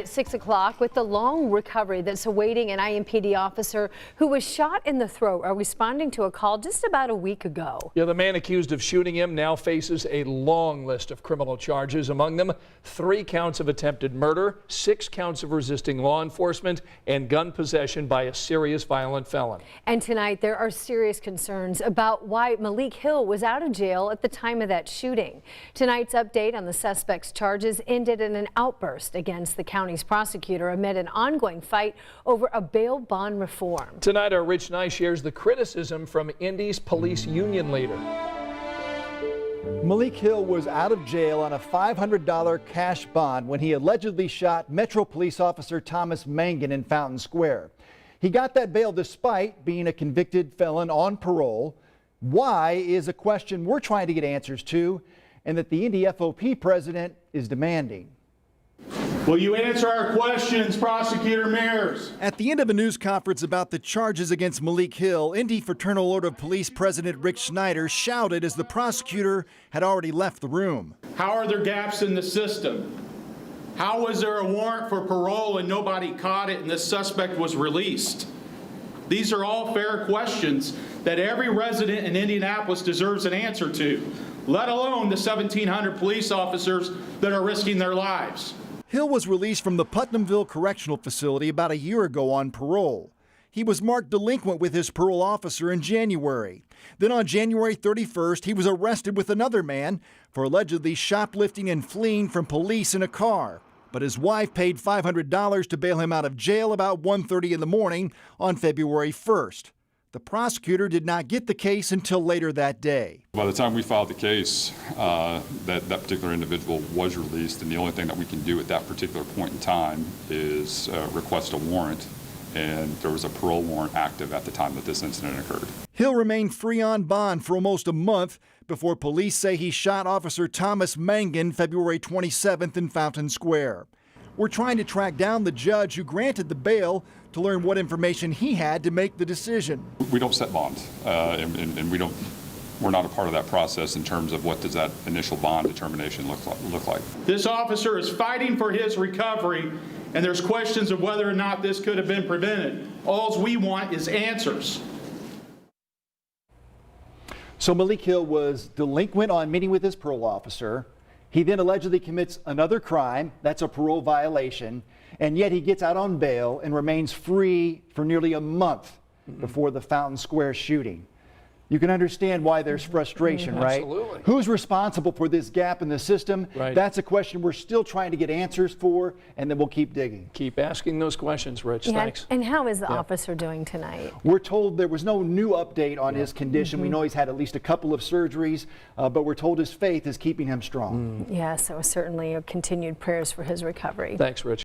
At 6 o'clock, with the long recovery that's awaiting an IMPD officer who was shot in the throat while responding to a call just about a week ago. Yeah, the man accused of shooting him now faces a long list of criminal charges, among them 3 counts of attempted murder, 6 counts of resisting law enforcement, and gun possession by a serious violent felon. And tonight, there are serious concerns about why Malik Hill was out of jail at the time of that shooting. Tonight's update on the suspect's charges ended in an outburst against the county's prosecutor amid an ongoing fight over a bail bond reform. Tonight, our Rich Nye shares the criticism from Indy's police union leader. Malik Hill was out of jail on a $500 cash bond when he allegedly shot Metro Police Officer Thomas Mangan in Fountain Square. He got that bail despite being a convicted felon on parole. Why is a question we're trying to get answers to, and that the Indy FOP president is demanding. Will you answer our questions, Prosecutor Mears? At the end of a news conference about the charges against Malik Hill, Indy Fraternal Order of Police President Rick Snyder shouted as the prosecutor had already left the room. How are there gaps in the system? How was there a warrant for parole and nobody caught it and this suspect was released? These are all fair questions that every resident in Indianapolis deserves an answer to, let alone the 1,700 police officers that are risking their lives. Hill was released from the Putnamville Correctional Facility about a year ago on parole. He was marked delinquent with his parole officer in January. Then on January 31st, he was arrested with another man for allegedly shoplifting and fleeing from police in a car. But his wife paid $500 to bail him out of jail about 1:30 in the morning on February 1st. The prosecutor did not get the case until later that day. By the time we filed the case, that particular individual was released, and the only thing that we can do at that particular point in time is request a warrant, and there was a parole warrant active at the time that this incident occurred. Hill remained free on bond for almost a month before police say he shot Officer Thomas Mangan February 27th in Fountain Square. We're trying to track down the judge who granted the bail to learn what information he had to make the decision. We don't set bonds, and we're not a part of that process in terms of what does that initial bond determination look like. This officer is fighting for his recovery, and there's questions of whether or not this could have been prevented. All we want is answers. So Malik Hill was delinquent on meeting with his parole officer. He then allegedly commits another crime, that's a parole violation, and yet he gets out on bail and remains free for nearly a month before the Fountain Square shooting. You can understand why there's frustration, right? Absolutely. Who's responsible for this gap in the system? Right. That's a question we're still trying to get answers for, and then we'll keep digging. Keep asking those questions, Rich. Yeah, Thanks. and how is the officer doing tonight? We're told there was no new update on his condition. We know he's had at least a couple of surgeries, but we're told his faith is keeping him strong. Yeah, so certainly continued prayers for his recovery. Thanks, Rich.